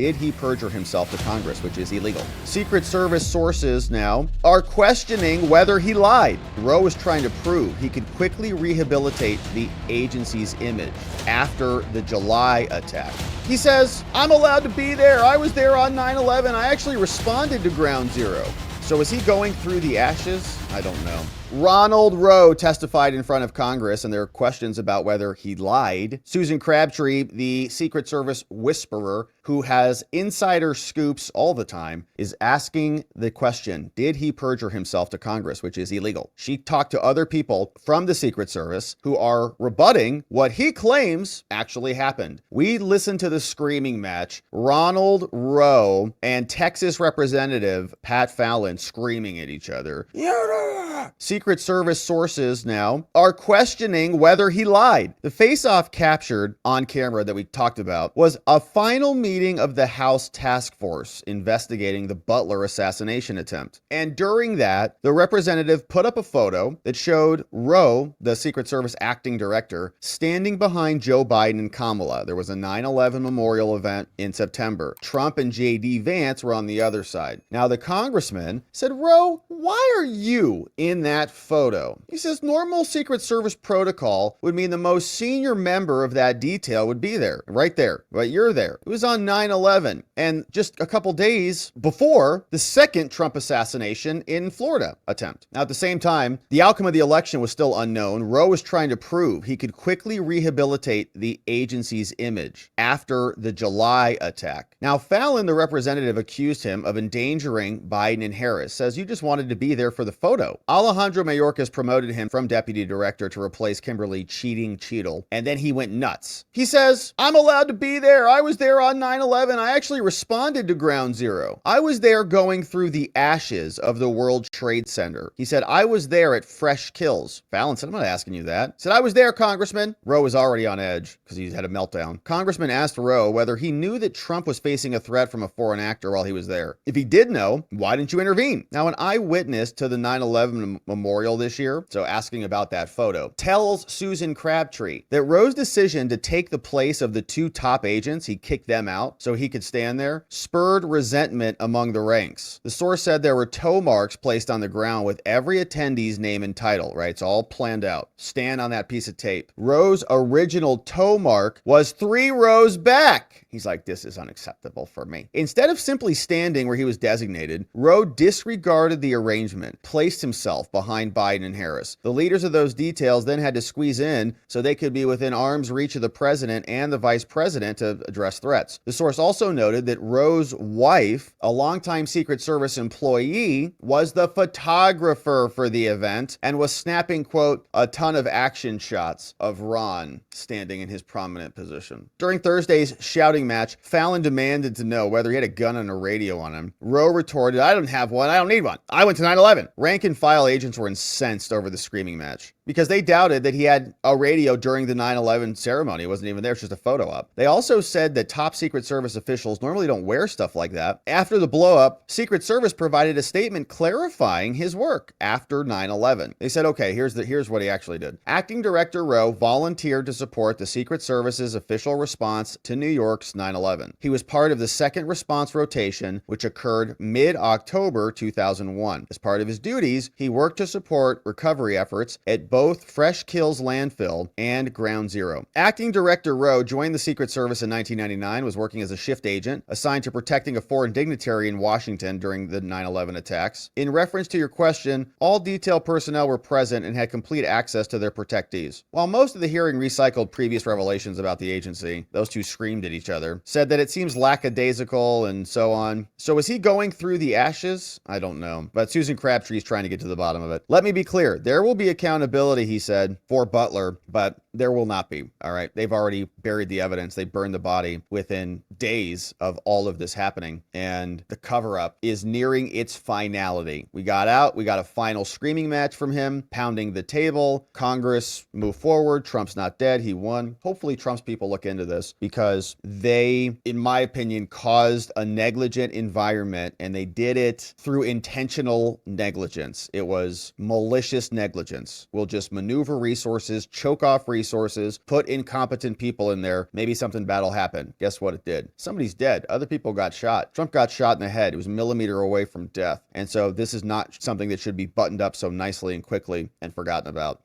Did he perjure himself to Congress, which is illegal? Secret Service sources now are questioning whether he lied. Rowe is trying to prove he could quickly rehabilitate the agency's image after the July attack. He says, I'm allowed to be there. I was there on 9/11. I actually responded to Ground Zero. So is he going through the ashes? I don't know. Ronald Rowe testified in front of Congress, and there are questions about whether he lied. Susan Crabtree, the Secret Service whisperer who has insider scoops all the time, is asking the question, did he perjure himself to Congress, which is illegal? She talked to other people from the Secret Service who are rebutting what he claims actually happened. We listened to the screaming match, Ronald Rowe and Texas Representative Pat Fallon screaming at each other. Secret Service sources now are questioning whether he lied. The face-off captured on camera that we talked about was a final meeting of the House task force investigating the Butler assassination attempt. And during that, the representative put up a photo that showed Rowe, the Secret Service acting director, standing behind Joe Biden and Kamala. There was a 9/11 memorial event in September. Trump and J.D. Vance were on the other side. Now, the congressman said, Rowe, why are you in that photo? He says normal Secret Service protocol would mean the most senior member of that detail would be there, right there, but you're there. It was on 9/11 and just a couple days before the second Trump assassination in Florida attempt. Now, at the same time, the outcome of the election was still unknown. Rowe was trying to prove he could quickly rehabilitate the agency's image after the July attack. Now, Fallon, the representative, accused him of endangering Biden and Harris, says you just wanted to be there for the photo. Alejandro Mayorkas promoted him from deputy director to replace Kimberly Cheating Cheadle, and then he went nuts. He says, I'm allowed to be there. I was there on 9/11. I actually responded to Ground Zero. I was there going through the ashes of the World Trade Center. He said, I was there at fresh kills. Fallon said, I'm not asking you that. He said, I was there, Congressman. Rowe was already on edge because he had a meltdown. Congressman asked Rowe whether he knew that Trump was facing a threat from a foreign actor while he was there. If he did know, why didn't you intervene? Now, an eyewitness to the 9/11 memorial this year, so asking about that photo, tells Susan Crabtree that Rowe's decision to take the place of the two top agents, he kicked them out so he could stand there, spurred resentment among the ranks. The source said there were toe marks placed on the ground with every attendee's name and title, right? It's all planned out. Stand on that piece of tape. Rowe's original toe mark was 3 rows back. He's like, this is unacceptable for me. Instead of simply standing where he was designated, Rowe disregarded the arrangement, placed himself behind Biden and Harris. The leaders of those details then had to squeeze in so they could be within arm's reach of the president and the vice president to address threats. The source also noted that Rowe's wife, a longtime Secret Service employee, was the photographer for the event and was snapping, quote, a ton of action shots of Ron standing in his prominent position. During Thursday's shouting match, Fallon demanded to know whether he had a gun and a radio on him. Rowe retorted, I don't have one. I don't need one. I went to 9/11. Rank and file agents were incensed over the screaming match because they doubted that he had a radio during the 9/11 ceremony. It wasn't even there. It's just a photo op. They also said that top Secret Service officials normally don't wear stuff like that. After the blow-up, Secret Service provided a statement clarifying his work after 9/11. They said, okay, here's what he actually did. Acting Director Rowe volunteered to support the Secret Service's official response to New York's 9/11. He was part of the second response rotation, which occurred mid-October 2001. As part of his duties, he worked to support recovery efforts at both Fresh Kills landfill and Ground Zero. Acting Director Rowe joined the Secret Service in 1999, was working as a shift agent assigned to protecting a foreign dignitary in Washington during the 9/11 attacks. In reference to your question, all detail personnel were present and had complete access to their protectees. While most of the hearing recycled previous revelations about the agency, those two screamed at each other, said that it seems lackadaisical and so on. So is he going through the ashes? I don't know. But Susan Crabtree is trying to get to the bottom of it. Let me be clear. There will be accountability, he said, for Butler, but there will not be. All right. They've already buried the evidence. They burned the body within days of all of this happening. And the cover-up is nearing its finality. We got out. We got a final screaming match from him, pounding the table. Congress moved forward. Trump's not dead. He won. Hopefully Trump's people look into this because they, in my opinion, caused a negligent environment and they did it through intentional negligence. It was malicious negligence. We'll just maneuver resources, choke off resources, put incompetent people in there. Maybe something bad will happen. Guess what it did? Somebody's dead. Other people got shot. Trump got shot in the head. It was a millimeter away from death. And so this is not something that should be buttoned up so nicely and quickly and forgotten about.